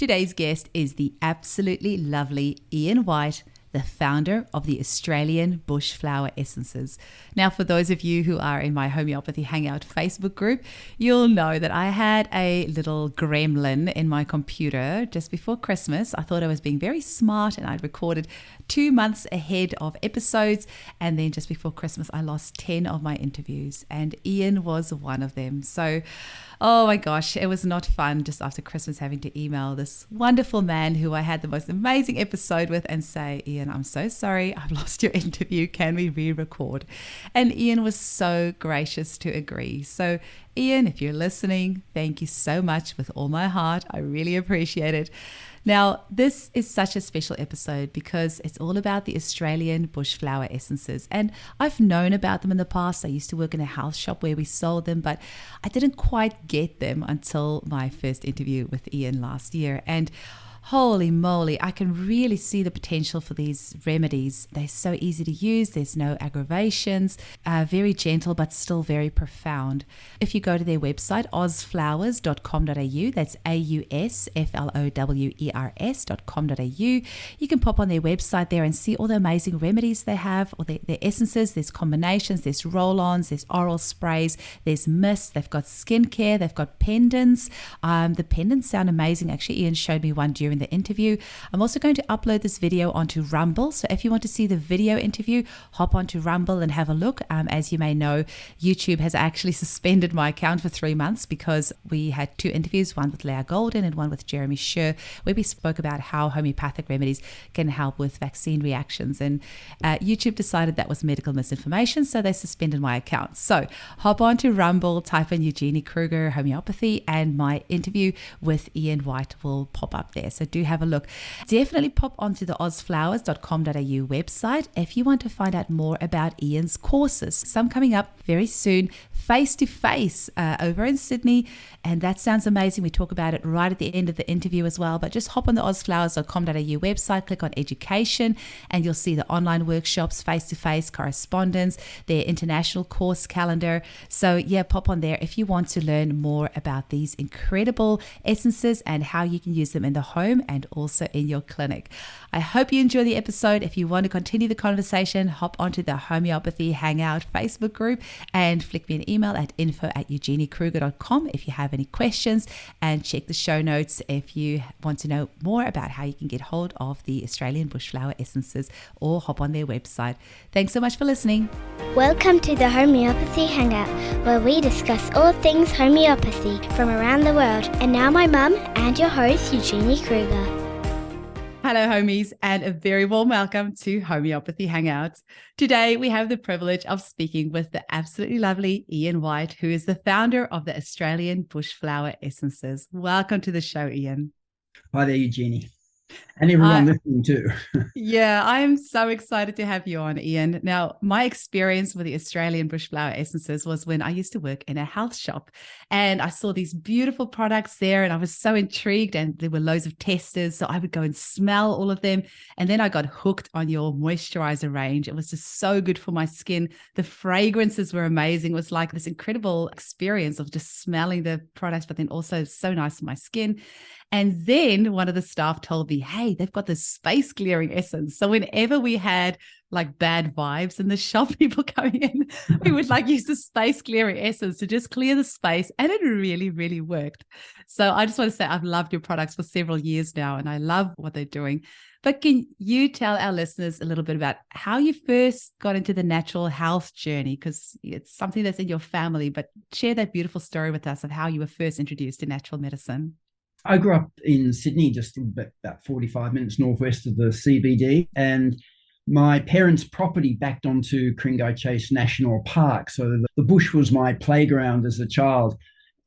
Today's guest is the absolutely lovely Ian White, the founder of the Australian Bushflower Essences. Now, for those of you who are in my Homeopathy Hangout Facebook group, you'll know that I had a little gremlin in my computer just before Christmas. I thought I was being very smart and I'd recorded 2 months ahead of episodes. And then just before Christmas, I lost 10 of my interviews and Ian was one of them. So, oh my gosh, it was not fun just after Christmas having to email this wonderful man who I had the most amazing episode with and say, Ian, I'm so sorry, I've lost your interview. Can we re-record? And Ian was so gracious to agree. So Ian, if you're listening, thank you so much with all my heart. I really appreciate it. Now, this is such a special episode because it's all about the Australian bushflower essences. And I've known about them in the past. I used to work in a health shop where we sold them, but I didn't quite get them until my first interview with Ian last year. And holy moly, I can really see the potential for these remedies. They're so easy to use. There's no aggravations, very gentle, but still very profound. If you go to their website, ausflowers.com.au, that's AUSFLOWERS.com.au, you can pop on their website there and see all the amazing remedies they have, or their essences. There's combinations, there's roll-ons, there's oral sprays, there's mists, they've got skincare, they've got pendants. The pendants sound amazing. Actually, Ian showed me one during the interview. I'm also going to upload this video onto Rumble. So if you want to see the video interview, hop onto Rumble and have a look. As you may know, YouTube has actually suspended my account for 3 months because we had 2 interviews, one with Leah Golden and one with Jeremy Sher, where we spoke about how homeopathic remedies can help with vaccine reactions. And YouTube decided that was medical misinformation, so they suspended my account. So hop onto Rumble, type in Eugenie Kruger Homeopathy, and my interview with Ian White will pop up there. So do have a look. Definitely pop onto the ausflowers.com.au website if you want to find out more about Ian's courses. Some coming up very soon, face-to-face over in Sydney. And that sounds amazing. We talk about it right at the end of the interview as well. But just hop on the ausflowers.com.au website, click on education, and you'll see the online workshops, face-to-face correspondence, their international course calendar. So yeah, pop on there if you want to learn more about these incredible essences and how you can use them in the home and also in your clinic. I hope you enjoy the episode. If you want to continue the conversation, hop onto the Homeopathy Hangout Facebook group and flick me an email at info@eugeniekruger.com if you have any questions, and check the show notes if you want to know more about how you can get hold of the Australian bushflower essences, or hop on their website. Thanks so much for listening. Welcome to the Homeopathy Hangout, where we discuss all things homeopathy from around the world. And now my mum and your host, Eugenie Kruger. Hello, homies, and a very warm welcome to Homeopathy Hangouts. Today, we have the privilege of speaking with the absolutely lovely Ian White, who is the founder of the Australian Bushflower Essences. Welcome to the show, Ian. Hi there, Eugenie. And everyone listening too. Yeah, I am so excited to have you on, Ian. Now, my experience with the Australian Bushflower Essences was when I used to work in a health shop, and I saw these beautiful products there and I was so intrigued, and there were loads of testers. So I would go and smell all of them. And then I got hooked on your moisturizer range. It was just so good for my skin. The fragrances were amazing. It was like this incredible experience of just smelling the products, but then also so nice for my skin. And then one of the staff told me, hey, they've got this space clearing essence. So whenever we had like bad vibes in the shop, people coming in, we would like use the space clearing essence to just clear the space. And it really, really worked. So I just want to say I've loved your products for several years now, and I love what they're doing. But can you tell our listeners a little bit about how you first got into the natural health journey? Because it's something that's in your family, but share that beautiful story with us of how you were first introduced to natural medicine. I grew up in Sydney, just about 45 minutes northwest of the CBD, and my parents' property backed onto Kringai Chase National Park. So the bush was my playground as a child.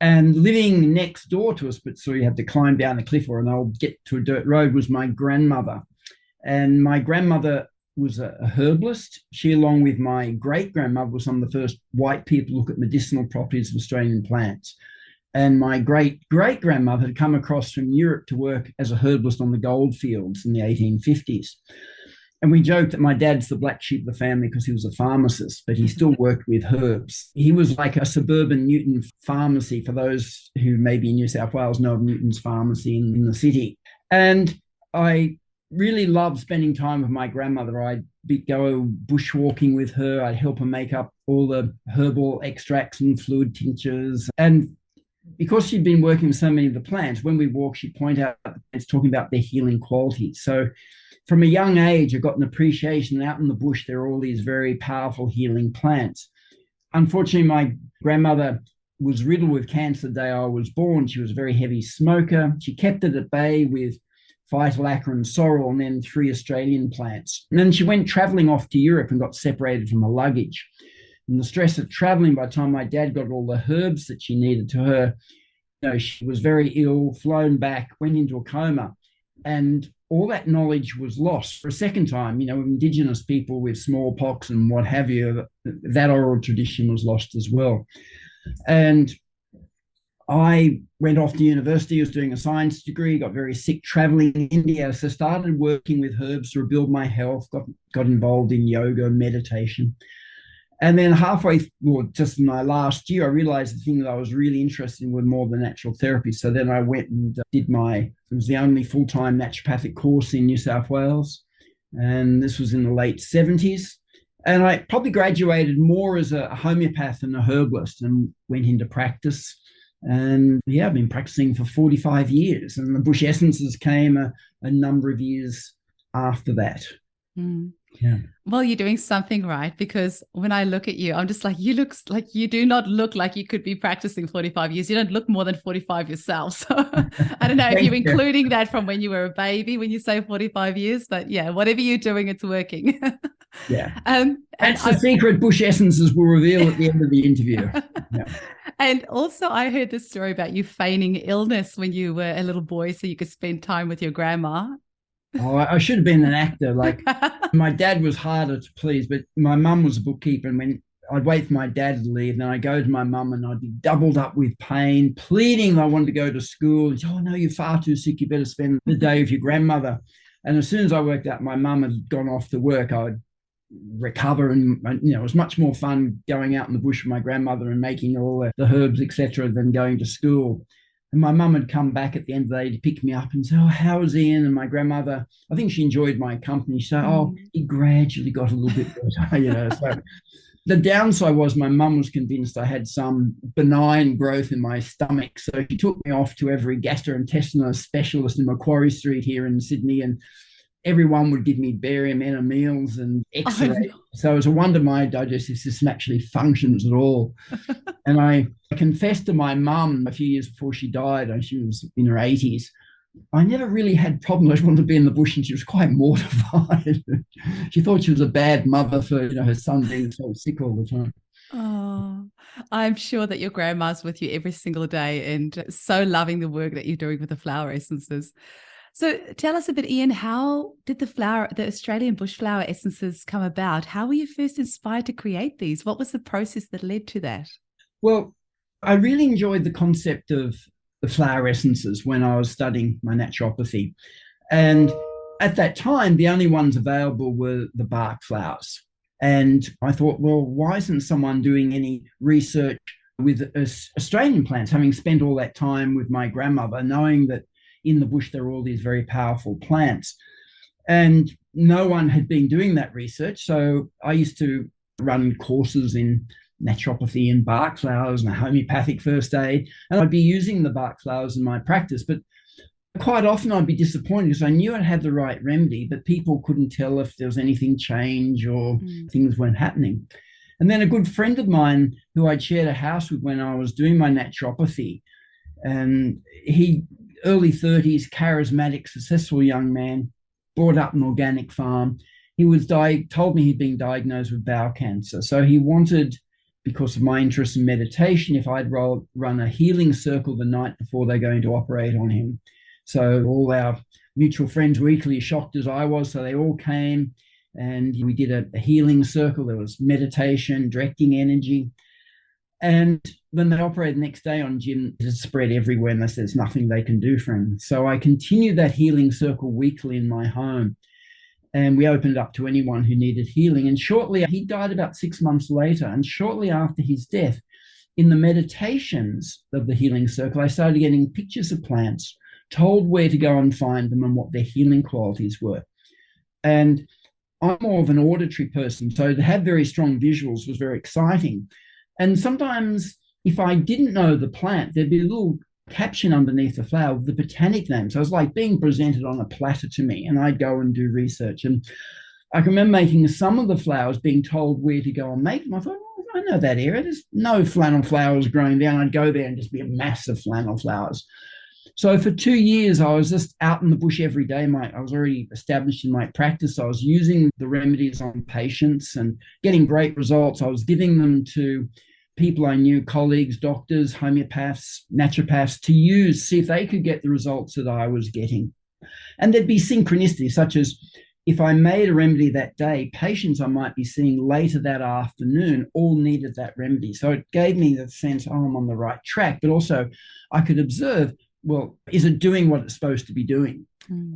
And living next door to us, but so you had to climb down the cliff or an old get to a dirt road, was my grandmother. And my grandmother was a herbalist. She, along with my great-grandmother, was some of the first white people to look at medicinal properties of Australian plants. And my great-great-grandmother had come across from Europe to work as a herbalist on the goldfields in the 1850s. And we joked that my dad's the black sheep of the family because he was a pharmacist, but he still worked with herbs. He was like a suburban Newton pharmacy. For those who maybe in New South Wales know of Newton's pharmacy in the city. And I really loved spending time with my grandmother. I'd go bushwalking with her. I'd help her make up all the herbal extracts and fluid tinctures. And because she'd been working with so many of the plants, when we walk, she'd point out the plants, talking about their healing qualities. So from a young age, I got an appreciation. Out in the bush, there are all these very powerful healing plants. Unfortunately, my grandmother was riddled with cancer the day I was born. She was a very heavy smoker. She kept it at bay with phytolacca and sorrel, and then 3 Australian plants. And then she went traveling off to Europe and got separated from her luggage. And the stress of traveling, by the time my dad got all the herbs that she needed to her, she was very ill, flown back, went into a coma. And all that knowledge was lost for a second time. Indigenous people with smallpox and what have you, that oral tradition was lost as well. And I went off to university, was doing a science degree, got very sick traveling in India. So started working with herbs to rebuild my health, got involved in yoga, meditation. And then just in my last year, I realized the thing that I was really interested in were more the natural therapies. So then I went and it was the only full-time naturopathic course in New South Wales. And this was in the late 70s. And I probably graduated more as a homeopath than a herbalist and went into practice. And I've been practicing for 45 years. And the bush essences came a number of years after that. Mm. Yeah. Well, you're doing something right, because when I look at you, I'm just like, you do not look like you could be practicing 45 years. You don't look more than 45 yourself. So I don't know if you're including that from when you were a baby, when you say 45 years, but yeah, whatever you're doing, it's working. Yeah. That's the secret bush essences we'll reveal at the end of the interview. Yeah. And also I heard this story about you feigning illness when you were a little boy so you could spend time with your grandma. Oh, I should have been an actor. Like, my dad was harder to please, but my mum was a bookkeeper, and when I'd wait for my dad to leave, then I'd go to my mum and I'd be doubled up with pain, pleading I wanted to go to school. And she said, "Oh no, you're far too sick. You better spend the day with your grandmother." And as soon as I worked out my mum had gone off to work, I would recover, and it was much more fun going out in the bush with my grandmother and making all the herbs, etc., than going to school. And my mum had come back at the end of the day to pick me up and say, "Oh, how was Ian?" And my grandmother, I think she enjoyed my company. She said, "Oh, he gradually got a little bit better." So the downside was my mum was convinced I had some benign growth in my stomach. So she took me off to every gastrointestinal specialist in Macquarie Street here in Sydney, and everyone would give me barium meals and X-ray. So it was a wonder my digestive system actually functions at all. And I confessed to my mum a few years before she died, and she was in her 80s. I never really had problems. I just wanted to be in the bush, and she was quite mortified. She thought she was a bad mother for her son being so sick all the time. Oh, I'm sure that your grandma's with you every single day and so loving the work that you're doing with the flower essences. So tell us a bit, Ian, how did the Australian bush flower essences come about? How were you first inspired to create these? What was the process that led to that? Well, I really enjoyed the concept of the flower essences when I was studying my naturopathy. And at that time, the only ones available were the bark flowers. And I thought, well, why isn't someone doing any research with Australian plants, having spent all that time with my grandmother, knowing that in the bush there are all these very powerful plants? And no one had been doing that research. So I used to run courses in naturopathy and bark flowers and homeopathic first aid, and I'd be using the bark flowers in my practice. But quite often I'd be disappointed because I knew I'd had the right remedy, but people couldn't tell if there was anything change or things weren't happening. And then a good friend of mine who I'd shared a house with when I was doing my naturopathy, and he, early 30s, charismatic, successful young man, brought up an organic farm. He was told me he'd been diagnosed with bowel cancer. So he wanted, because of my interest in meditation, if I'd run a healing circle the night before they're going to operate on him. So all our mutual friends were equally shocked as I was. So they all came and we did a healing circle. There was meditation, directing energy. And when they operated the next day on Jim, it spread everywhere and they said there's nothing they can do for him. So I continued that healing circle weekly in my home. And we opened it up to anyone who needed healing. And shortly, he died about 6 months later. And shortly after his death, in the meditations of the healing circle, I started getting pictures of plants told where to go and find them and what their healing qualities were. And I'm more of an auditory person, so to have very strong visuals was very exciting. And sometimes if I didn't know the plant, there'd be a little caption underneath the flower with the botanic name. So it was like being presented on a platter to me, and I'd go and do research. And I can remember making some of the flowers, being told where to go and make them. I thought, oh, I know that area. There's no flannel flowers growing down. I'd go there and just be a mass of flannel flowers. So for 2 years, I was just out in the bush every day. I was already established in my practice. I was using the remedies on patients and getting great results. I was giving them to people I knew, colleagues, doctors, homeopaths, naturopaths, to use, see if they could get the results that I was getting. And there'd be synchronicity, such as if I made a remedy that day, patients I might be seeing later that afternoon all needed that remedy. So it gave me the sense, oh, I'm on the right track. But also I could observe, well, is it doing what it's supposed to be doing?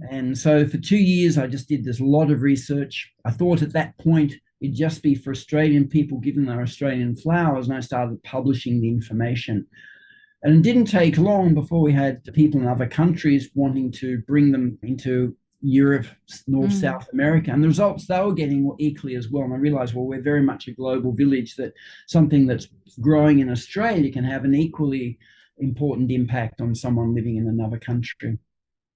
And so for 2 years, I just did this lot of research. I thought at that point it'd just be for Australian people given their Australian flowers, and I started publishing the information. And it didn't take long before we had people in other countries wanting to bring them into Europe, North, South America, and the results they were getting were equally as well. And I realized, well, we're very much a global village, that something that's growing in Australia can have an equally important impact on someone living in another country.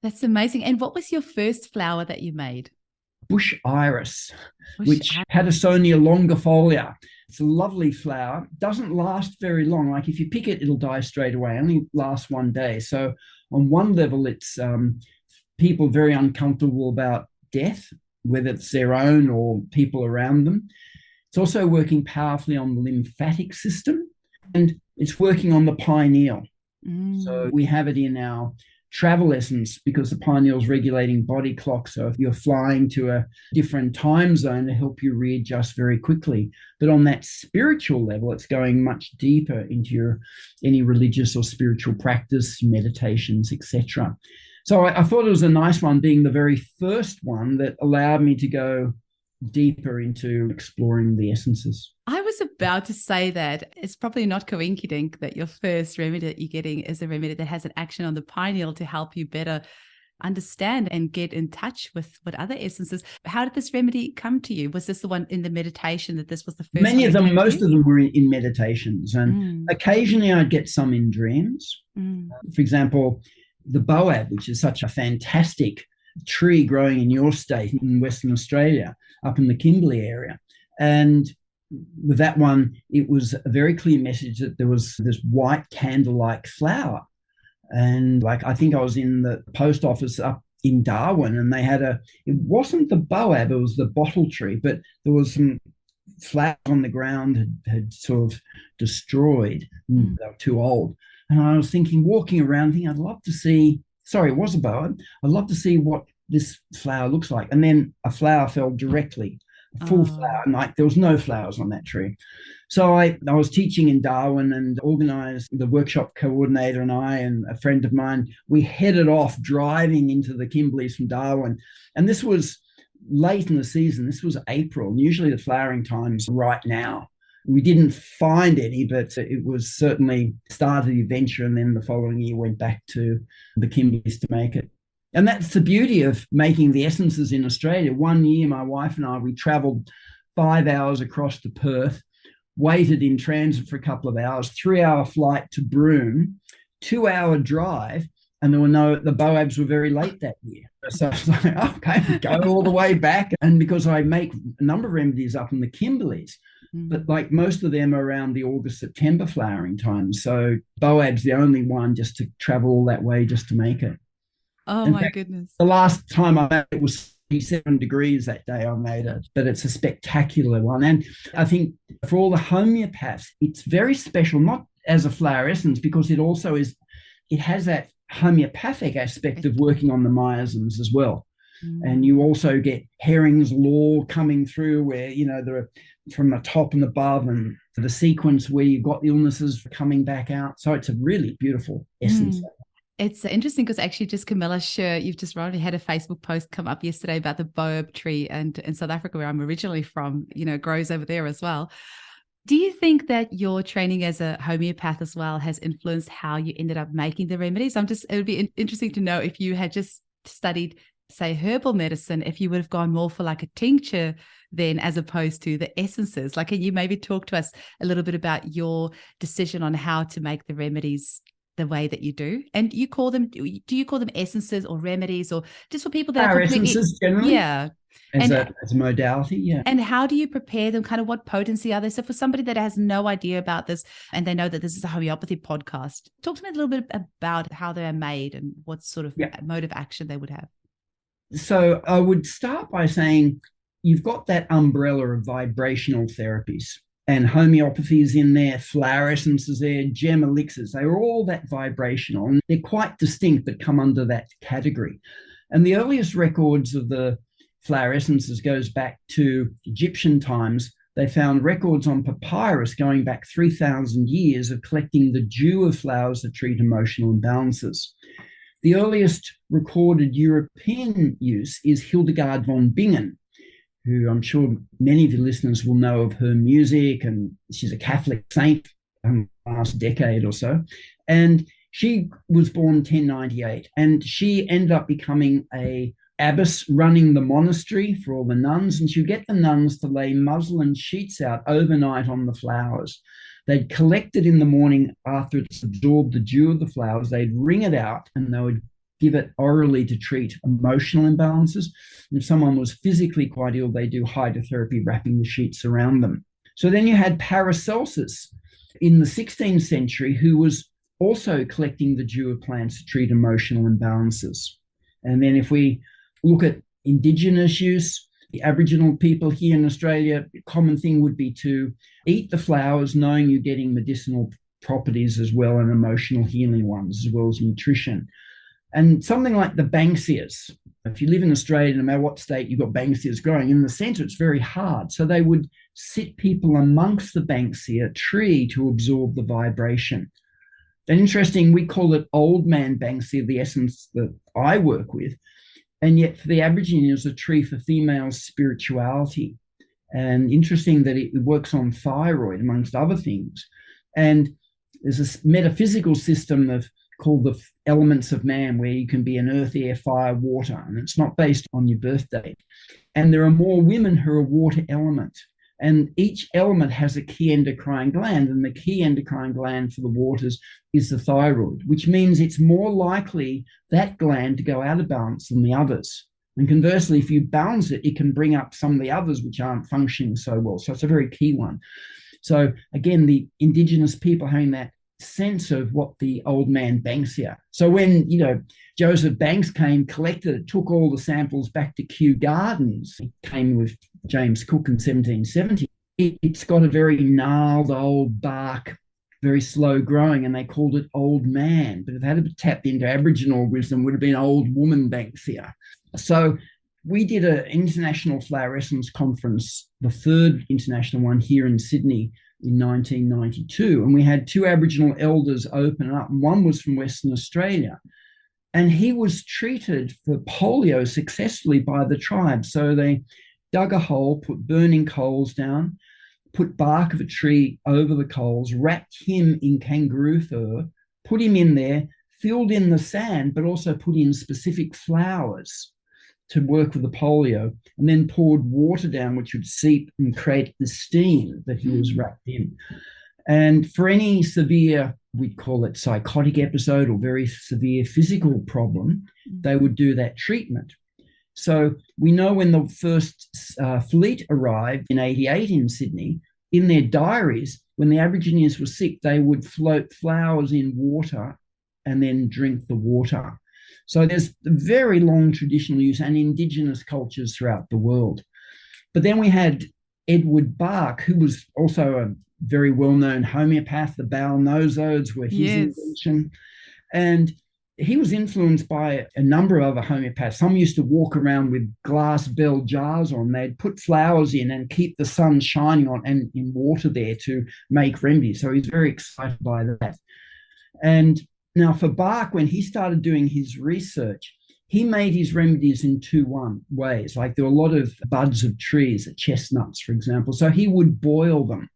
That's amazing. And what was your first flower that you made? Bush iris, which Pattersonia longifolia. It's a lovely flower. Doesn't last very long. Like if you pick it, it'll die straight away. Only lasts 1 day. So on one level, it's people very uncomfortable about death, whether it's their own or people around them. It's also working powerfully on the lymphatic system, and it's working on the pineal. So we have it in our travel essence because the pineal is regulating body clock. So if you're flying to a different time zone, to help you readjust very quickly. But on that spiritual level, it's going much deeper into any religious or spiritual practice, meditations, etc. So I thought it was a nice one, being the very first one that allowed me to go deeper into exploring the essences. I was about to say that it's probably not coincident that your first remedy that you're getting is a remedy that has an action on the pineal to help you better understand and get in touch with other essences. How did this remedy come to you? Was this the one in the meditation that this was the first? Many of them, most of them were in meditations, and occasionally I'd get some in dreams. For example, the boab, which is such a fantastic tree growing in your state in Western Australia, up in the Kimberley area. And with that one, it was a very clear message that there was this white candle-like flower. And like, I think I was in the post office up in Darwin, and they had it wasn't the boab, it was the bottle tree, but there was some flowers on the ground had sort of destroyed. They were too old. And I was thinking, walking around, thinking, I'd love to see, sorry, it was a boab. I'd love to see what this flower looks like. And then a flower fell directly, a full flower, and like there was no flowers on that tree. So I was teaching in Darwin and organised, the workshop coordinator and I and a friend of mine, we headed off driving into the Kimberleys from Darwin. And this was late in the season. This was April. Usually the flowering time's right now. We didn't find any, but it was certainly started the adventure, and then the following year went back to the Kimberleys to make it. And that's the beauty of making the essences in Australia. 1 year, my wife and I, we travelled 5 hours across to Perth, waited in transit for a couple of hours, 3-hour flight to Broome, 2-hour drive, and the boabs were very late that year. So I was like, okay, go all the way back. And because I make a number of remedies up in the Kimberleys, but like most of them are around the August, September flowering time. So boab's the only one just to travel all that way just to make it. Oh, my goodness. The last time I made it was 37 degrees that day I made it, but it's a spectacular one. And I think for all the homeopaths, it's very special, not as a flower essence, because it has that homeopathic aspect of working on the miasms as well. And you also get Herring's law coming through where, there are from the top and above, and the sequence where you've got the illnesses coming back out. So it's a really beautiful essence. It's interesting because actually just Camilla Scher, you've just already had a Facebook post come up yesterday about the boab tree, and in South Africa, where I'm originally from, grows over there as well. Do you think that your training as a homeopath as well has influenced how you ended up making the remedies? It would be interesting to know if you had just studied, say, herbal medicine, if you would have gone more for like a tincture then as opposed to the essences. Like, can you maybe talk to us a little bit about your decision on how to make the remedies the way that you do? And do you call them essences or remedies, or just for people that are Our completely, essences generally yeah. as And a modality, yeah. and how do you prepare them? Kind of what potency are they? So for somebody that has no idea about this and they know that this is a homeopathy podcast, talk to me a little bit about how they are made and what sort of Yeah. mode of action they would have. So I would start by saying you've got that umbrella of vibrational therapies, and homeopathy is in there, flower essences there, gem elixirs. They're all that vibrational, and they're quite distinct but come under that category. And the earliest records of the flower essences goes back to Egyptian times. They found records on papyrus going back 3,000 years of collecting the dew of flowers that treat emotional imbalances. The earliest recorded European use is Hildegard von Bingen, who I'm sure many of your listeners will know of her music, and she's a Catholic saint in the last decade or so. And she was born 1098, and she ended up becoming a abbess running the monastery for all the nuns, and she'd get the nuns to lay muslin sheets out overnight on the flowers. They'd collect it in the morning after it's absorbed the dew of the flowers. They'd wring it out and they would give it orally to treat emotional imbalances. And if someone was physically quite ill, they do hydrotherapy, wrapping the sheets around them. So then you had Paracelsus in the 16th century, who was also collecting the dew of plants to treat emotional imbalances. And then if we look at indigenous use, the Aboriginal people here in Australia, a common thing would be to eat the flowers, knowing you're getting medicinal properties as well, and emotional healing ones, as well as nutrition. And something like the Banksias, if you live in Australia, no matter what state, you've got Banksias growing. In the centre, it's very hard. So they would sit people amongst the Banksia tree to absorb the vibration. And interesting, we call it old man Banksia, the essence that I work with. And yet for the Aborigines, a tree for female spirituality. And interesting that it works on thyroid, amongst other things. And there's a metaphysical system called the elements of man, where you can be an earth, air, fire, water, and it's not based on your birth date. And there are more women who are water element. And each element has a key endocrine gland, and the key endocrine gland for the waters is the thyroid, which means it's more likely that gland to go out of balance than the others. And conversely, if you balance it, it can bring up some of the others which aren't functioning so well. So it's a very key one. So again, the indigenous people having that sense of what the old man Banksia. So when, Joseph Banks came, collected it, took all the samples back to Kew Gardens, he came with James Cook in 1770. It's got a very gnarled old bark, very slow growing, and they called it old man. But if it had tapped into Aboriginal wisdom, it would have been old woman Banksia. So we did an international flower essence conference, the third international one here in Sydney in 1992. And we had two Aboriginal elders open up. And one was from Western Australia. And he was treated for polio successfully by the tribe. So they dug a hole, put burning coals down, put bark of a tree over the coals, wrapped him in kangaroo fur, put him in there, filled in the sand, but also put in specific flowers to work with the polio, and then poured water down, which would seep and create the steam that he was wrapped in. And for any severe, we'd call it psychotic episode, or very severe physical problem, they would do that treatment. So we know when the first fleet arrived in 88 in Sydney, in their diaries, when the Aborigines were sick, they would float flowers in water and then drink the water. So there's very long traditional use and indigenous cultures throughout the world. But then we had Edward Bach, who was also a very well-known homeopath. The bowel nosodes were his invention. And he was influenced by a number of other homeopaths. Some used to walk around with glass bell jars on. They'd put flowers in and keep the sun shining on and in water there to make remedies. So he's very excited by that. And now for Bach, when he started doing his research, he made his remedies in two ways. Like there were a lot of buds of trees, chestnuts, for example. So he would boil them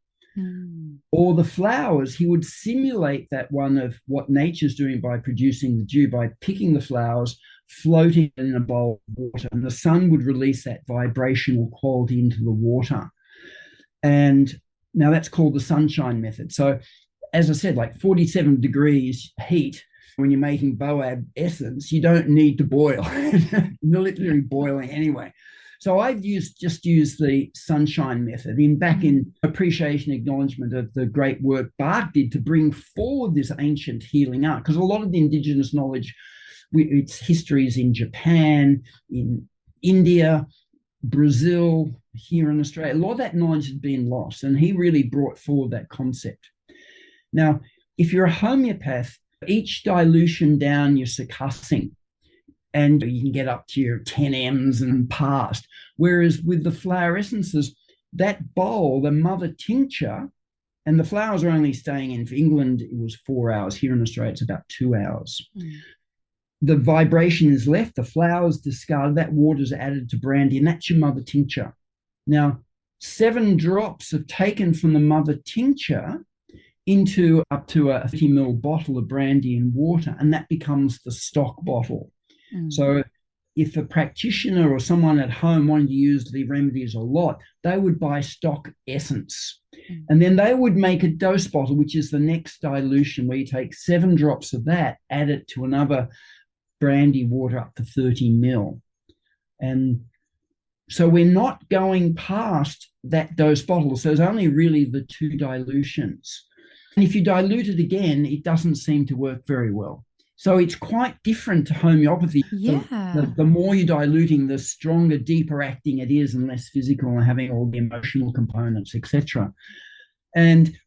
Or the flowers, he would simulate that one of what nature's doing by producing the dew, by picking the flowers, floating in a bowl of water, and the sun would release that vibrational quality into the water. And now that's called the sunshine method. So as I said, like 47 degrees heat, when you're making boab essence, you don't need to boil. You're literally boiling anyway. So I've just used the sunshine method back in appreciation, acknowledgement of the great work Bach did to bring forward this ancient healing art. Because a lot of the indigenous knowledge, its histories in Japan, in India, Brazil, here in Australia, a lot of that knowledge has been lost. And he really brought forward that concept. Now, if you're a homeopath, each dilution down you're succussing, and you can get up to your 10 M's and past. Whereas with the flower essences, that bowl, the mother tincture, and the flowers are only staying in, for England, it was 4 hours. Here in Australia, it's about 2 hours. The vibration is left, the flowers discarded, that water is added to brandy, and that's your mother tincture. Now, 7 drops are taken from the mother tincture into up to a 30 ml bottle of brandy and water, and that becomes the stock bottle. So if a practitioner or someone at home wanted to use the remedies a lot, they would buy stock essence. And then they would make a dose bottle, which is the next dilution, where you take 7 drops of that, add it to another brandy water up to 30 ml. And so we're not going past that dose bottle. So there's only really the 2 dilutions. And if you dilute it again, it doesn't seem to work very well. So it's quite different to homeopathy. Yeah. The more you're diluting, the stronger, deeper acting it is, and less physical, and having all the emotional components, etc. And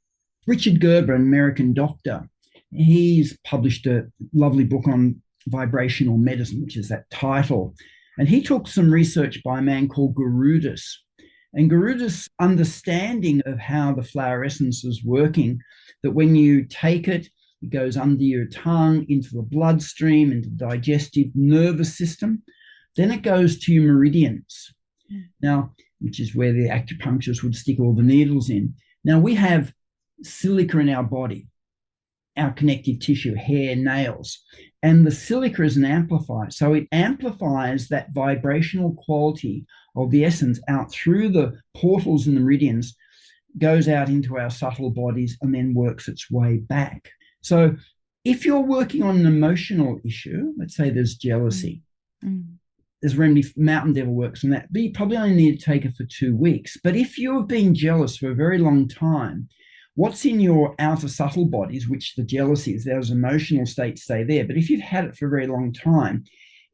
Richard Gerber, an American doctor, he's published a lovely book on vibrational medicine, which is that title. And he took some research by a man called Garudis. And Garudis' understanding of how the flower essence is working, that when you take it, it goes under your tongue, into the bloodstream, into the digestive nervous system. Then it goes to your meridians. Now, which is where the acupuncturist would stick all the needles in. Now, we have silica in our body, our connective tissue, hair, nails. And the silica is an amplifier. So it amplifies that vibrational quality of the essence out through the portals and the meridians, goes out into our subtle bodies, and then works its way back. So if you're working on an emotional issue, let's say there's jealousy, there's a remedy, Mountain Devil works on that, but you probably only need to take it for 2 weeks. But if you've been jealous for a very long time, what's in your outer subtle bodies, which the jealousy is, those emotional states stay there. But if you've had it for a very long time,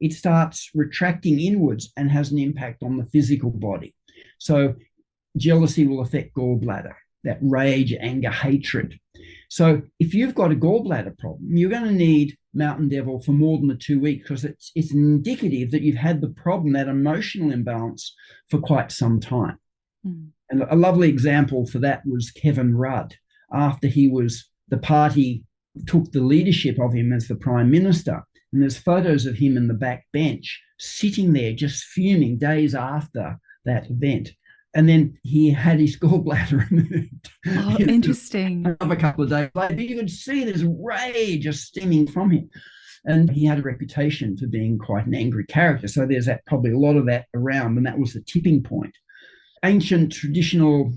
it starts retracting inwards and has an impact on the physical body. So jealousy will affect gallbladder, that rage, anger, hatred. So if you've got a gallbladder problem, you're going to need Mountain Devil for more than the 2 weeks, because it's indicative that you've had the problem, that emotional imbalance, for quite some time. And a lovely example for that was Kevin Rudd. After the party took the leadership of him as the Prime Minister, and there's photos of him in the back bench sitting there just fuming days after that event. And then he had his gallbladder removed. Oh, interesting. Another couple of days later, you could see this rage just stemming from him. And he had a reputation for being quite an angry character. So there's probably a lot of that around, and that was the tipping point. Ancient traditional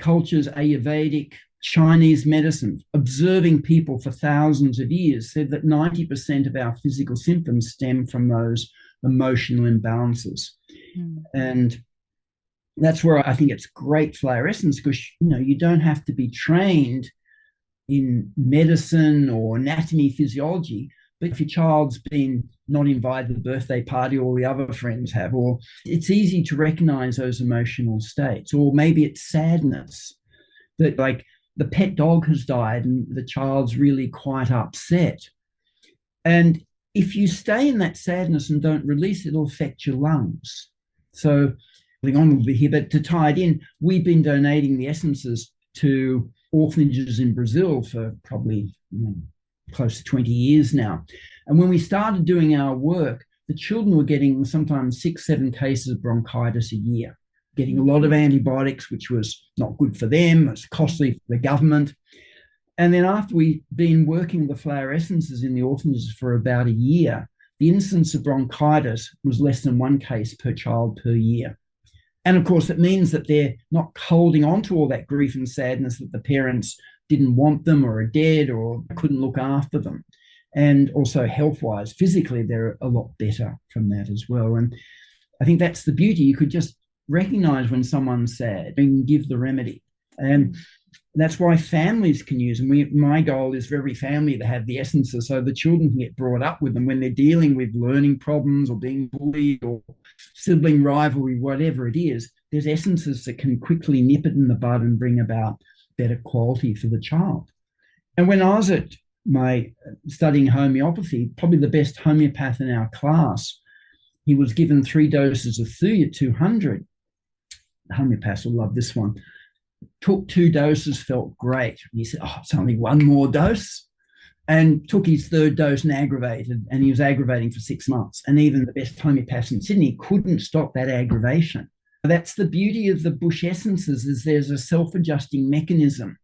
cultures, Ayurvedic, Chinese medicine, observing people for thousands of years, said that 90% of our physical symptoms stem from those emotional imbalances. And that's where I think it's great flower essence, because you don't have to be trained in medicine or anatomy, physiology. But if your child's been not invited to the birthday party all the other friends have, or it's easy to recognize those emotional states, or maybe it's sadness, that like the pet dog has died and the child's really quite upset. And if you stay in that sadness and don't release it, it'll affect your lungs. So on a little bit here, but to tie it in, we've been donating the essences to orphanages in Brazil for probably close to 20 years now. And when we started doing our work, the children were getting sometimes 6-7 cases of bronchitis a year. getting a lot of antibiotics, which was not good for them. It was costly for the government. And then after we'd been working with the flower essences in the orphanages for about a year, the incidence of bronchitis was less than 1 case per child per year. And of course, it means that they're not holding on to all that grief and sadness that the parents didn't want them or are dead or couldn't look after them. And also health-wise, physically, they're a lot better from that as well. And I think that's the beauty. You could just recognize when someone's sad and give the remedy. And that's why families can use them. My goal is for every family to have the essences so the children can get brought up with them when they're dealing with learning problems or being bullied or sibling rivalry, whatever it is. There's essences that can quickly nip it in the bud and bring about better quality for the child. And when I was at my studying homeopathy, probably the best homeopath in our class, he was given 3 doses of Thuya 200. The homeopaths will love this one. Took 2 doses, felt great. And he said, oh, it's only 1 more dose. And took his 3rd dose and aggravated. And he was aggravating for 6 months. And even the best homeopaths in Sydney couldn't stop that aggravation. That's the beauty of the bush essences, is there's a self-adjusting mechanism.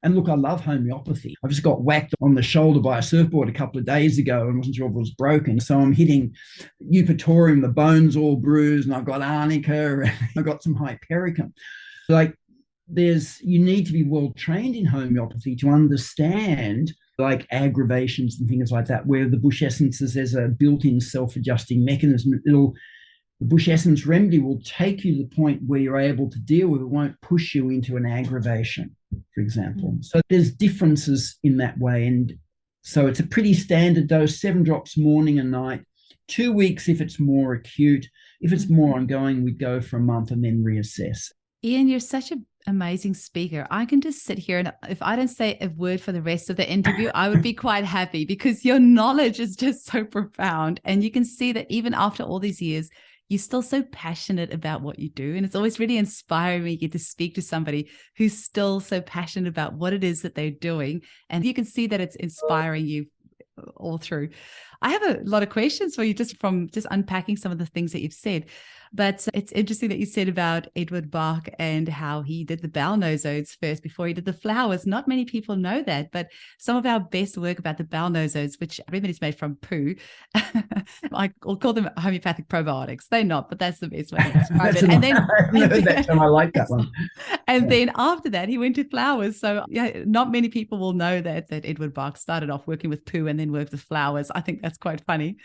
And look, I love homeopathy. I just got whacked on the shoulder by a surfboard a couple of days ago and wasn't sure if it was broken. So I'm hitting eupatorium, the bone's all bruised, and I've got arnica, and I've got some hypericum. Like, you need to be well trained in homeopathy to understand like aggravations and things like that, where the bush essences, there's a built-in self-adjusting mechanism. The bush essence remedy will take you to the point where you're able to deal with it. It won't push you into an aggravation, for example. So there's differences in that way. And so it's a pretty standard dose, 7 drops morning and night, 2 weeks if it's more acute. If it's more ongoing, we go for a month and then reassess. Ian, you're such an amazing speaker. I can just sit here and if I don't say a word for the rest of the interview, I would be quite happy because your knowledge is just so profound. And you can see that even after all these years, you're still so passionate about what you do. And it's always really inspiring when you get to speak to somebody who's still so passionate about what it is that they're doing. And you can see that it's inspiring you all through. I have a lot of questions for you just from unpacking some of the things that you've said. But it's interesting that you said about Edward Bach and how he did the bowel nosodes first before he did the flowers. Not many people know that, but some of our best work about the bowel nosodes, which remedies made from poo, I'll call them homeopathic probiotics. They're not, but that's the best way to describe it. And then I like that one. And then after that, he went to flowers. So yeah, not many people will know that Edward Bach started off working with poo and then worked with flowers. I think that's quite funny.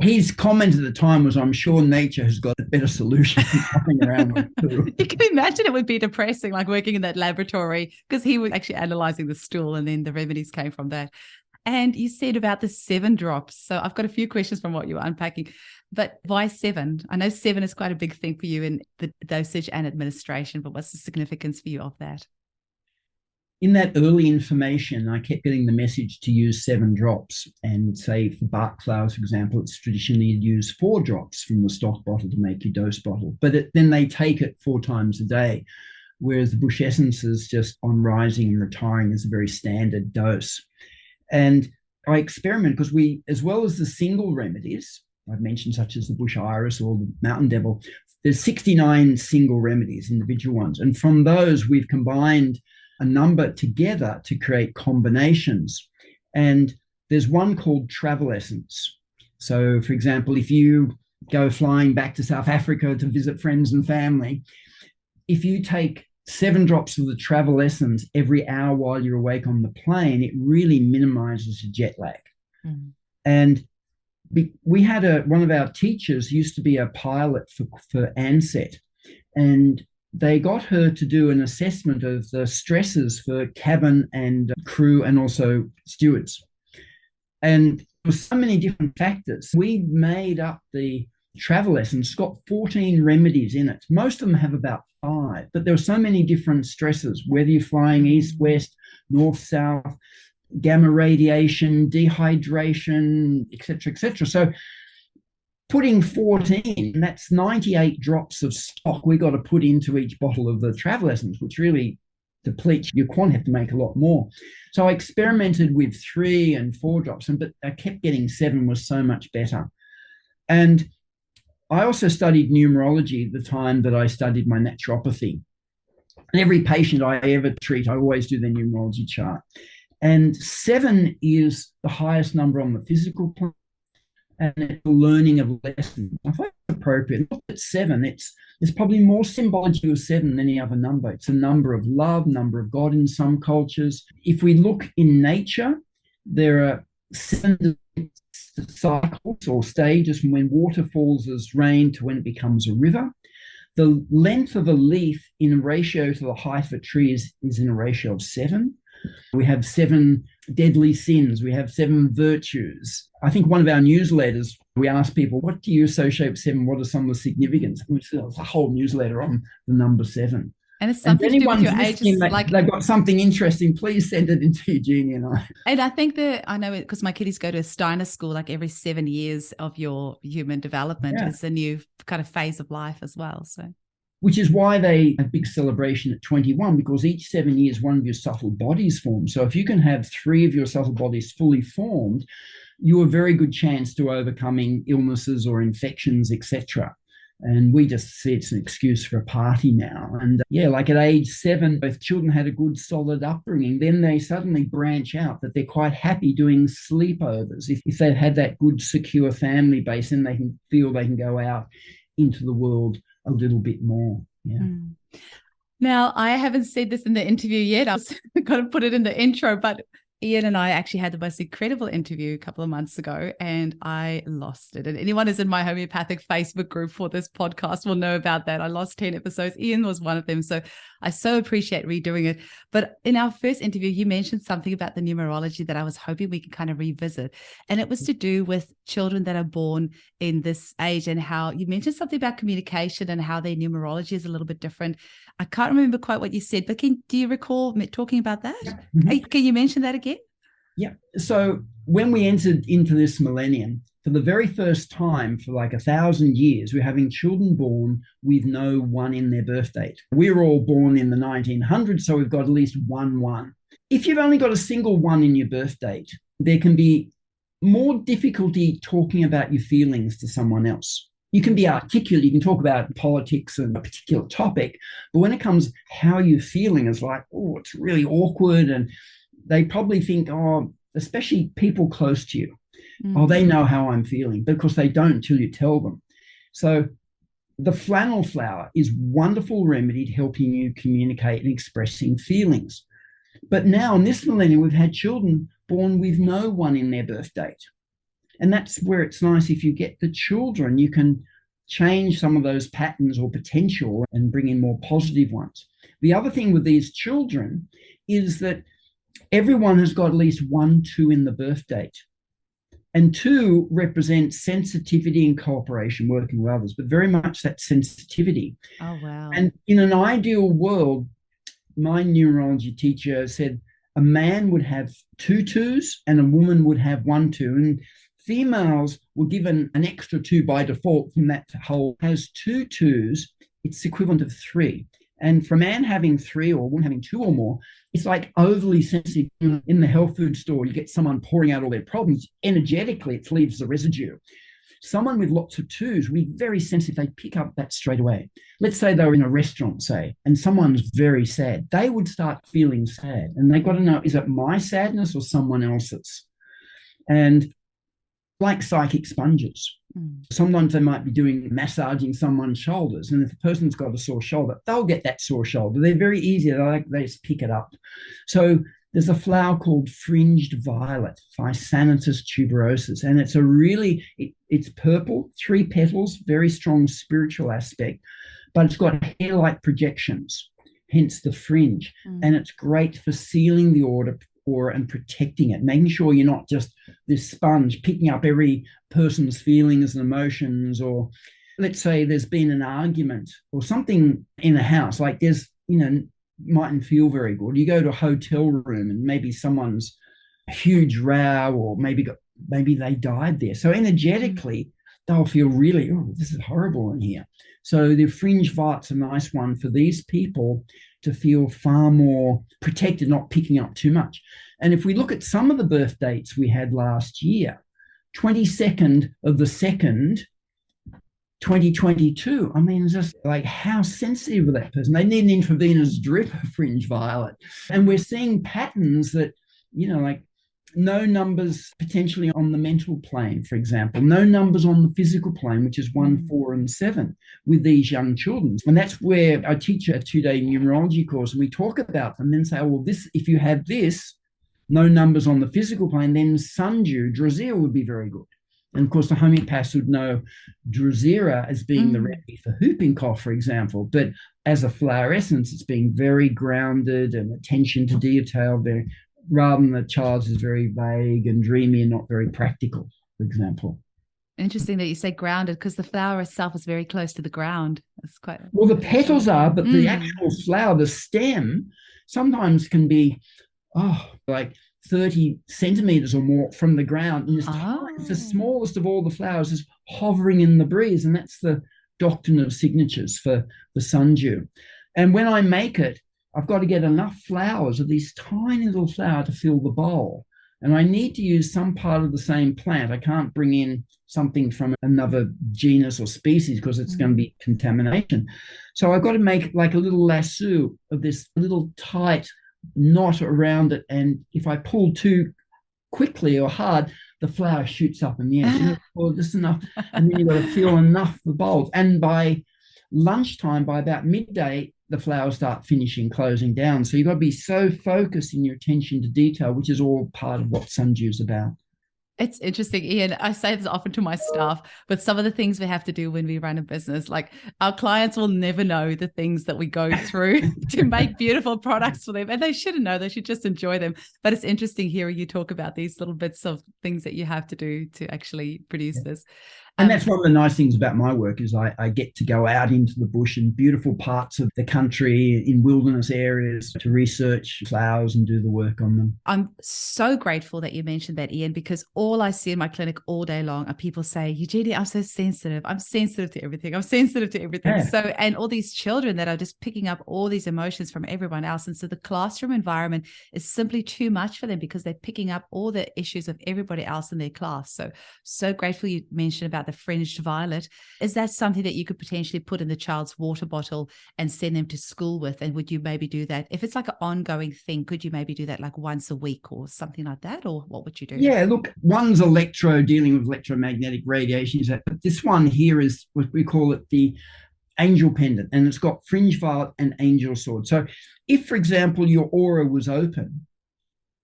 His comment at the time was, I'm sure nature has got a better solution than fucking around with poo. You can imagine it would be depressing, like working in that laboratory, because he was actually analyzing the stool and then the remedies came from that. And you said about the 7 drops. So I've got a few questions from what you were unpacking, but why 7? I know 7 is quite a big thing for you in the dosage and administration, but what's the significance for you of that? In that early information, I kept getting the message to use 7 drops. And say for Bach flowers, for example, it's traditionally you'd use 4 drops from the stock bottle to make your dose bottle. But then they take it 4 times a day, whereas the bush essences just on rising and retiring is a very standard dose. And I experiment because as well as the single remedies, I've mentioned such as the bush iris or the mountain devil, there's 69 single remedies, individual ones. And from those, we've combined a number together to create combinations. And there's one called travel essence. So, for example, if you go flying back to South Africa to visit friends and family, if you take 7 drops of the travel essence every hour while you're awake on the plane, it really minimizes your jet lag. And we had one of our teachers used to be a pilot for Ansett, and they got her to do an assessment of the stresses for cabin and crew and also stewards. And there were so many different factors. We made up the travel essence. It's got 14 remedies in it. Most of them have about 5, but there are so many different stresses, whether you're flying east, west, north, south, gamma radiation, dehydration, etc., etc. So putting 14, that's 98 drops of stock we got to put into each bottle of the travel essence, which really depletes your quantity, have to make a lot more. So I experimented with 3 and 4 drops, but I kept getting 7 was so much better. And I also studied numerology at the time that I studied my naturopathy. And every patient I ever treat, I always do their numerology chart. And 7 is the highest number on the physical plane, and it's the learning of lessons. I find it appropriate. Look at 7, there's probably more symbology of 7 than any other number. It's a number of love, number of God in some cultures. If we look in nature, there are 7 cycles or stages from when water falls as rain to when it becomes a river. The length of a leaf in ratio to the height of a tree is in a ratio of 7. We have 7 deadly sins. We have 7 virtues. I think one of our newsletters, we ask people, what do you associate with 7? What are some of the significance? There's a whole newsletter on the number 7. And it's something to do with your age. They've got something interesting, please send it into Eugenia and I. And I think that I know it because my kiddies go to a Steiner school, like every 7 years of your human development is a new kind of phase of life as well. So, which is why they have a big celebration at 21, because each 7 years, one of your subtle bodies forms. So if you can have 3 of your subtle bodies fully formed, you have a very good chance to overcoming illnesses or infections, etc. And we just see it's an excuse for a party now. And like at age 7, if children had a good solid upbringing, then they suddenly branch out that they're quite happy doing sleepovers. If they've had that good, secure family base, then they can feel they can go out into the world a little bit more. Yeah. Now, I haven't said this in the interview yet. I was going to put it in the intro, but Ian and I actually had the most incredible interview a couple of months ago and I lost it. And anyone who's in my homeopathic Facebook group for this podcast will know about that. I lost 10 episodes. Ian was one of them. So I so appreciate redoing it. But in our first interview, you mentioned something about the numerology that I was hoping we could kind of revisit. And it was to do with children that are born in this age and how you mentioned something about communication and how their numerology is a little bit different. I can't remember quite what you said, but do you recall me talking about that? Mm-hmm. Can you mention that again? Yeah. So when we entered into this millennium, for the very first time for like 1,000 years, we're having children born with no 1 in their birth date. We're all born in the 1900s, so we've got at least 1. If you've only got a single 1 in your birth date, there can be more difficulty talking about your feelings to someone else. You can be articulate, you can talk about politics and a particular topic, but when it comes how you're feeling, it's like, oh, it's really awkward. And they probably think, oh, especially people close to you, oh, they know how I'm feeling, because they don't until you tell them. So the flannel flower is wonderful remedy to helping you communicate and expressing feelings. But now in this millennium, we've had children born with no 1 in their birth date. And that's where it's nice if you get the children, you can change some of those patterns or potential and bring in more positive ones. The other thing with these children is that everyone has got at least 1, 2 in the birth date. And 2 represents sensitivity and cooperation, working with others, but very much that sensitivity. Oh, wow. And in an ideal world, my numerology teacher said a man would have 2 2s and a woman would have 1 2. And females were given an extra 2 by default from that whole. Has 2 2s, it's equivalent of 3. And for a man having 3 or a woman having 2 or more, it's like overly sensitive. In the health food store, you get someone pouring out all their problems. Energetically, it leaves the residue. Someone with lots of 2s will be very sensitive. They pick up that straight away. Let's say they were in a restaurant, say, and someone's very sad. They would start feeling sad. And they've got to know, is it my sadness or someone else's? And like psychic sponges. Sometimes they might be massaging someone's shoulders, and if the person's got a sore shoulder, they'll get that sore shoulder. They're very easy. They just pick it up. So there's a flower called fringed violet, Physanitis tuberosus, and it's it's purple, 3 petals, very strong spiritual aspect, but it's got hair-like projections, hence the fringe, and it's great for sealing the aura and protecting it, making sure you're not just this sponge picking up every person's feelings and emotions. Or let's say there's been an argument or something in a house, like there's, mightn't feel very good. You go to a hotel room and maybe someone's a huge row, or maybe they died there. So energetically, they'll feel really, oh, this is horrible in here. So the fringe violet's a nice one for these people to feel far more protected, not picking up too much. And if we look at some of the birth dates we had last year, 22nd of the 2nd 2022. I mean, just like how sensitive with that person. They need an intravenous drip of fringe violet. And we're seeing patterns that, like no numbers potentially on the mental plane, for example, no numbers on the physical plane, which is 1, 4, and 7 with these young children. And that's where I teach a 2-day numerology course, and we talk about them and then say, oh, well, this, if you have this, no numbers on the physical plane, then sundew, drosera would be very good. And of course, the homeopaths would know drosera as being the remedy for whooping cough, for example. But as a flower essence, it's being very grounded and attention to detail, very, rather than the child's is very vague and dreamy and not very practical, for example. Interesting that you say grounded, because the flower itself is very close to the ground. It's quite well. The petals are, but the actual flower, the stem, sometimes can be like 30 centimeters or more from the ground, and it's the smallest of all the flowers is hovering in the breeze, and that's the doctrine of signatures for the sundew. And when I make it, I've got to get enough flowers of these tiny little flower to fill the bowl, and I need to use some part of the same plant. I can't bring in something from another genus or species because it's going to be contamination. So I've got to make like a little lasso of this little tight knot around it, and if I pull too quickly or hard, the flower shoots up in the air. Just enough, and then you've got to feel enough for bowls. And by lunchtime, by about midday, the flowers start closing down. So you've got to be so focused in your attention to detail, which is all part of what sundew is about. It's interesting, Ian. I say this often to my staff, but some of the things we have to do when we run a business, like our clients will never know the things that we go through to make beautiful products for them. And they shouldn't know, they should just enjoy them. But it's interesting hearing you talk about these little bits of things that you have to do to actually produce this. And that's one of the nice things about my work is I get to go out into the bush in beautiful parts of the country, in wilderness areas, to research flowers and do the work on them. I'm so grateful that you mentioned that, Ian, because all I see in my clinic all day long are people say, Eugenie, I'm so sensitive. I'm sensitive to everything. I'm sensitive to everything. Yeah. So, and all these children that are just picking up all these emotions from everyone else. And so the classroom environment is simply too much for them because they're picking up all the issues of everybody else in their class. So grateful you mentioned about the fringed violet. Is that something that you could potentially put in the child's water bottle and send them to school with? And would you maybe do that? If it's like an ongoing thing, could you maybe do that like once a week or something like that? Or what would you do? Yeah, look, one's dealing with electromagnetic radiation, but this one here is what we call it the angel pendant, and it's got fringe violet and angel sword. So if, for example, your aura was open,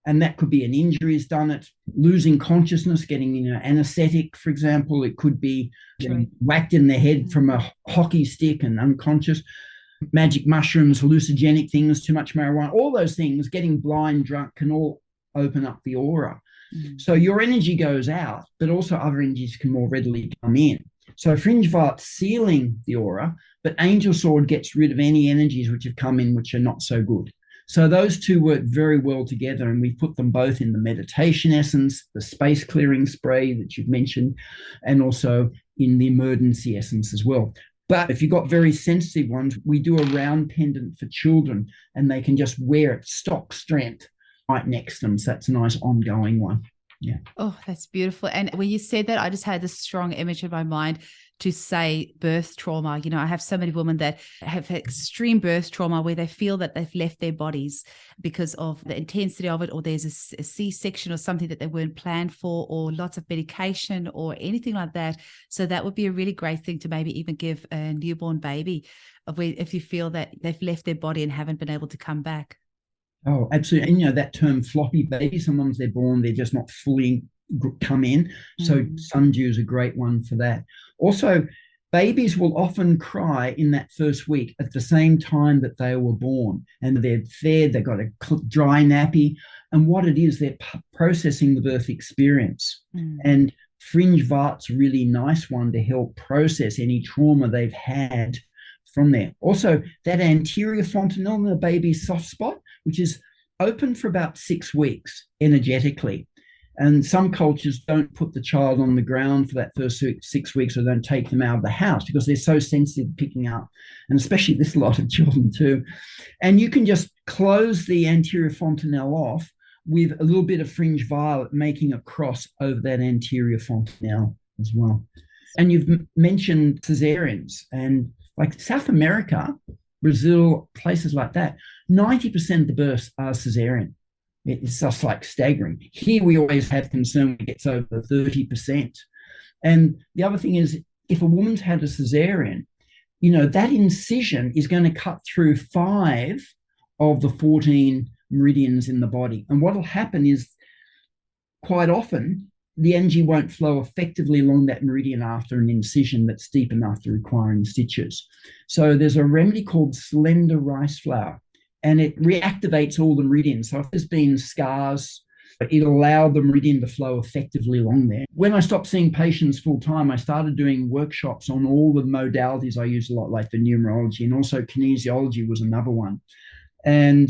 and that could be an injury has done it, losing consciousness, getting anesthetic, for example. It could be getting whacked in the head from a hockey stick and unconscious, magic mushrooms, hallucinogenic things, too much marijuana, all those things, getting blind, drunk, can all open up the aura. So your energy goes out, but also other energies can more readily come in. So fringe violet sealing the aura, but angel sword gets rid of any energies which have come in which are not so good. So those two work very well together, and we put them both in the meditation essence, the space clearing spray that you've mentioned, and also in the emergency essence as well. But if you've got very sensitive ones, we do a round pendant for children, and they can just wear it stock strength right next to them. So that's a nice ongoing one. Yeah. Oh, that's beautiful. And when you said that, I just had this strong image in my mind to say birth trauma. I have so many women that have extreme birth trauma where they feel that they've left their bodies because of the intensity of it, or there's a C-section or something that they weren't planned for, or lots of medication or anything like that. So that would be a really great thing to maybe even give a newborn baby if you feel that they've left their body and haven't been able to come back. Oh, absolutely. And that term floppy baby, sometimes they're born, they're just not fully come in. So sundew is a great one for that. Also, babies will often cry in that first week at the same time that they were born, and they're fed, they've got a dry nappy. And what it is, they're processing the birth experience. And fringe violet's a really nice one to help process any trauma they've had from there. Also, that anterior fontanelle in the baby's soft spot, which is open for about 6 weeks energetically. And some cultures don't put the child on the ground for that first 6 weeks, or don't take them out of the house because they're so sensitive picking up, and especially this lot of children too. And you can just close the anterior fontanelle off with a little bit of fringe violet, making a cross over that anterior fontanelle as well. And you've mentioned cesareans, and like South America, Brazil, places like that, 90% of the births are cesarean. It's just like staggering. Here we always have concern when it gets over 30%. And the other thing is, if a woman's had a cesarean, that incision is going to cut through 5 of the 14 meridians in the body. And what will happen is, quite often, the energy won't flow effectively along that meridian after an incision that's deep enough to require stitches. So there's a remedy called slender rice flour, and it reactivates all the meridians. So if there's been scars, it'll allow the meridian to flow effectively along there. When I stopped seeing patients full time, I started doing workshops on all the modalities I use a lot, like the numerology, and also kinesiology was another one. And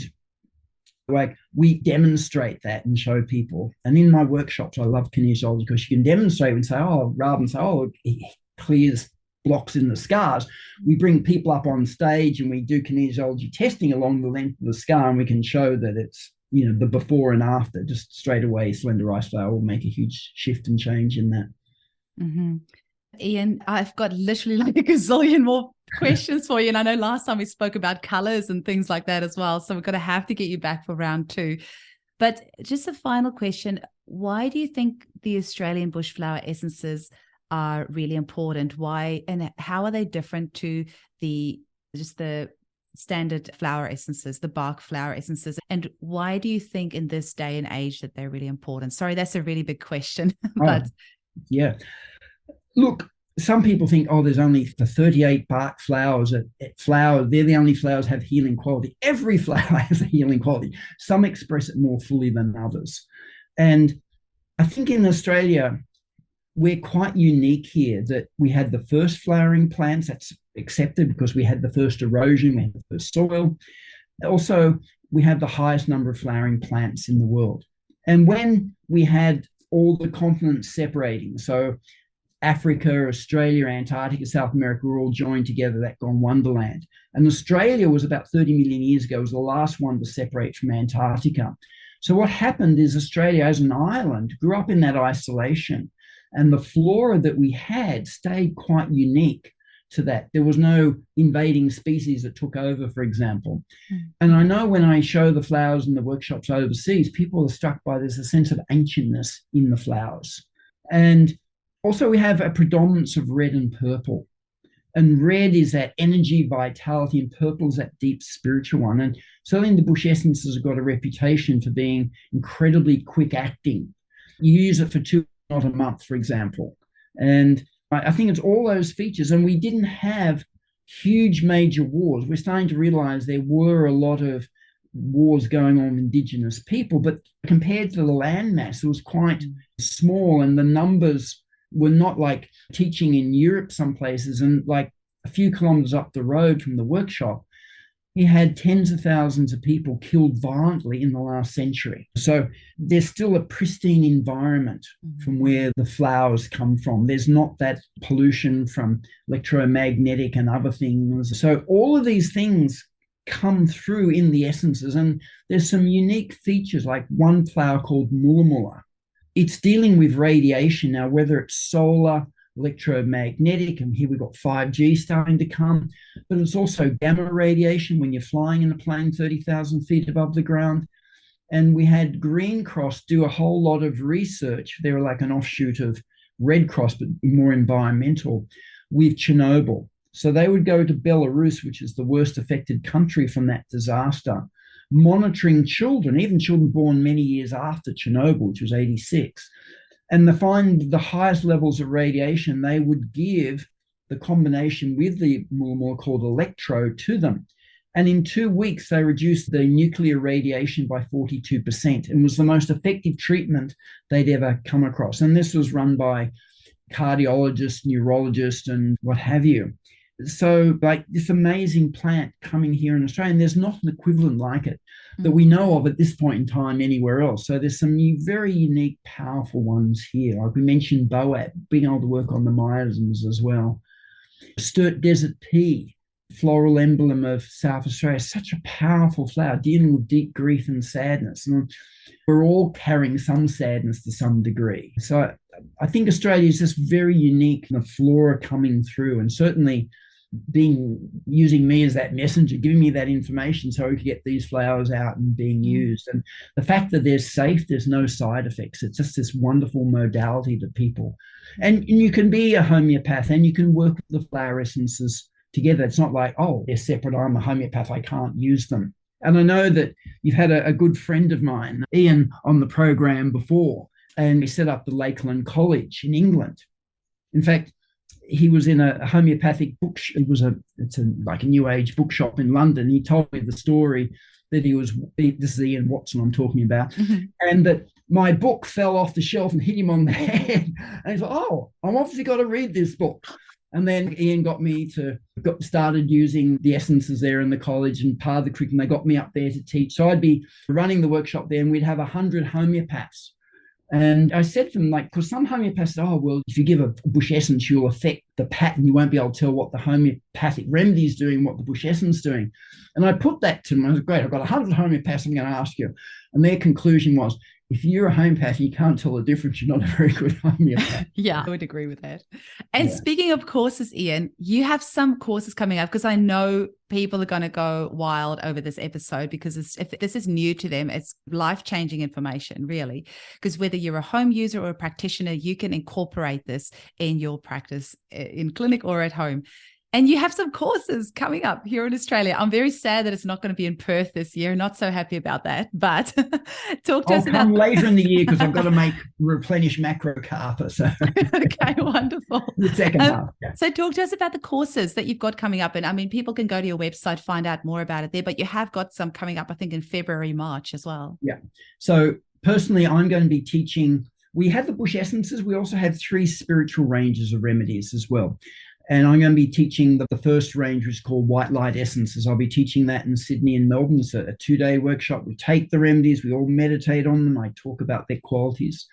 we demonstrate that and show people. And in my workshops, I love kinesiology because you can demonstrate and say, rather than say, it clears blocks in the scars, we bring people up on stage and we do kinesiology testing along the length of the scar, and we can show that it's, the before and after. Just straight away, slender rice flour will make a huge shift and change in that. Mm-hmm. Ian, I've got literally like a gazillion more questions for you. And I know last time we spoke about colors and things like that as well. So we're going to have to get you back for round 2. But just a final question. Why do you think the Australian bush flower essences are really important? Why and how are they different to the standard flower essences, the bark flower essences? And why do you think in this day and age that they're really important? Sorry, that's a really big question. But yeah. Look, some people think, there's only the 38 bark flowers. They're the only flowers have healing quality. Every flower has a healing quality. Some express it more fully than others. And I think in Australia, we're quite unique here that we had the first flowering plants. That's accepted because we had the first erosion, we had the first soil. Also, we have the highest number of flowering plants in the world. And when we had all the continents separating, so Africa, Australia, Antarctica, South America were all joined together, that gone wonderland. And Australia was about 30 million years ago, was the last one to separate from Antarctica. So what happened is Australia as an island grew up in that isolation, and the flora that we had stayed quite unique to that. There was no invading species that took over, for example. And I know when I show the flowers in the workshops overseas, people are struck by there's a sense of ancientness in the flowers. And also, we have a predominance of red and purple. And red is that energy, vitality, and purple is that deep spiritual one. And certainly the bush essences have got a reputation for being incredibly quick acting. You use it for 2, not a month, for example. And I think it's all those features. And we didn't have huge major wars. We're starting to realize there were a lot of wars going on with indigenous people, but compared to the landmass, it was quite small, and the numbers were not like teaching in Europe some places. And like a few kilometers up the road from the workshop, he had tens of thousands of people killed violently in the last century. So there's still a pristine environment from where the flowers come from. There's not that pollution from electromagnetic and other things. So all of these things come through in the essences. And there's some unique features, like one flower called mulla mulla. It's dealing with radiation now, whether it's solar, electromagnetic, and here we've got 5G starting to come, but it's also gamma radiation when you're flying in a plane 30,000 feet above the ground. And we had Green Cross do a whole lot of research. They were like an offshoot of Red Cross, but more environmental, with Chernobyl. So they would go to Belarus, which is the worst affected country from that disaster, monitoring children, even children born many years after Chernobyl, which was 86. And to find the highest levels of radiation, they would give the combination with the mulla mulla called electro to them. And in 2 weeks, they reduced the nuclear radiation by 42%, and was the most effective treatment they'd ever come across. And this was run by cardiologists, neurologists, and what have you. So like this amazing plant coming here in Australia, and there's not an equivalent like it that we know of at this point in time anywhere else. So there's some very unique, powerful ones here. Like we mentioned Boab, being able to work on the miasms as well. Sturt desert pea, floral emblem of South Australia, such a powerful flower, dealing with deep grief and sadness. And we're all carrying some sadness to some degree. So I think Australia is just very unique in the flora coming through, and certainly using me as that messenger, giving me that information so we could get these flowers out and being used. And the fact that they're safe, there's no side effects. It's just this wonderful modality to people. And you can be a homeopath and you can work with the flower essences together. It's not like, oh, they're separate. I'm a homeopath. I can't use them. And I know that you've had a good friend of mine, Ian, on the program before, and he set up the Lakeland College in England. In fact, he was in a homeopathic book. It's like a new age bookshop in London. He told me the story that this is Ian Watson I'm talking about, and that my book fell off the shelf and hit him on the head. And he's like, oh, I'm obviously got to read this book. And then Ian got me started using the essences there in the college, and part of the curriculum, they got me up there to teach. So I'd be running the workshop there and we'd have 100 homeopaths. And I said to them, like, because some homeopaths say, oh, well, if you give a bush essence, you'll affect the pattern. You won't be able to tell what the homeopathic remedy is doing, what the bush essence is doing. And I put that to them. I was great. I've got 100 homeopaths I'm going to ask you. And their conclusion was, if you're a homeopath, you can't tell the difference. You're not a very good homeopath. Yeah, I would agree with that. And speaking of courses, Ian, you have some courses coming up, because I know people are going to go wild over this episode, because if this is new to them, it's life-changing information, really. Because whether you're a home user or a practitioner, you can incorporate this in your practice in clinic or at home. And you have some courses coming up here in Australia. I'm very sad that it's not going to be in Perth this year. Not so happy about that. But talk to us about... I'll come later in the year, because I've got to replenish macrocarpa. So. Okay, wonderful. The second half. Yeah. So talk to us about the courses that you've got coming up. And I mean, people can go to your website, find out more about it there. But you have got some coming up, I think, in February, March as well. Yeah. So personally, I'm going to be teaching... We have the bush essences. We also have 3 spiritual ranges of remedies as well. And I'm going to be teaching the first range, which is called White Light Essences. I'll be teaching that in Sydney and Melbourne. It's a 2-day workshop. We take the remedies, we all meditate on them. I talk about their qualities.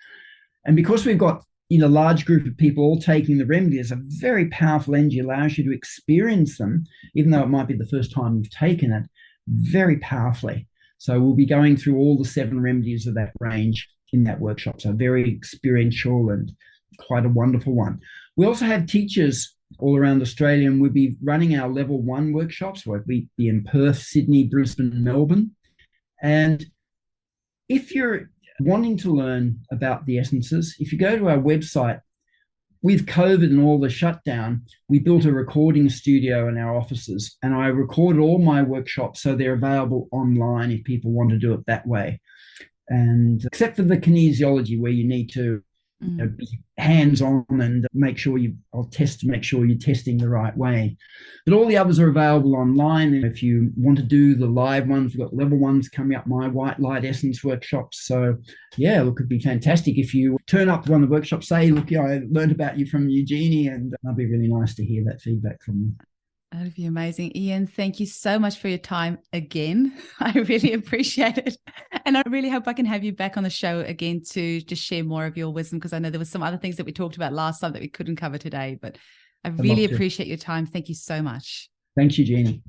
And because we've got a large group of people all taking the remedies, a very powerful energy allows you to experience them, even though it might be the first time you've taken it, very powerfully. So we'll be going through all the 7 remedies of that range in that workshop. So very experiential and quite a wonderful one. We also have teachers all around Australia, and we'll be running our level 1 workshops. We'll be in Perth, Sydney, Brisbane, Melbourne. And if you're wanting to learn about the essences, if you go to our website, with COVID and all the shutdown, we built a recording studio in our offices, and I recorded all my workshops so they're available online if people want to do it that way. And except for the kinesiology, where you need to be hands-on and I'll test to make sure you're testing the right way. But all the others are available online. And if you want to do the live ones, we've got level 1s coming up, my White Light Essence workshops. So yeah, look, it'd be fantastic if you turn up to one of the workshops, say, look, I learned about you from Eugenie, and that'd be really nice to hear that feedback from you. That would be amazing. Ian, thank you so much for your time again. I really appreciate it. And I really hope I can have you back on the show again to just share more of your wisdom, because I know there were some other things that we talked about last time that we couldn't cover today, but I really appreciate your time. Thank you so much. Thanks, Eugenie.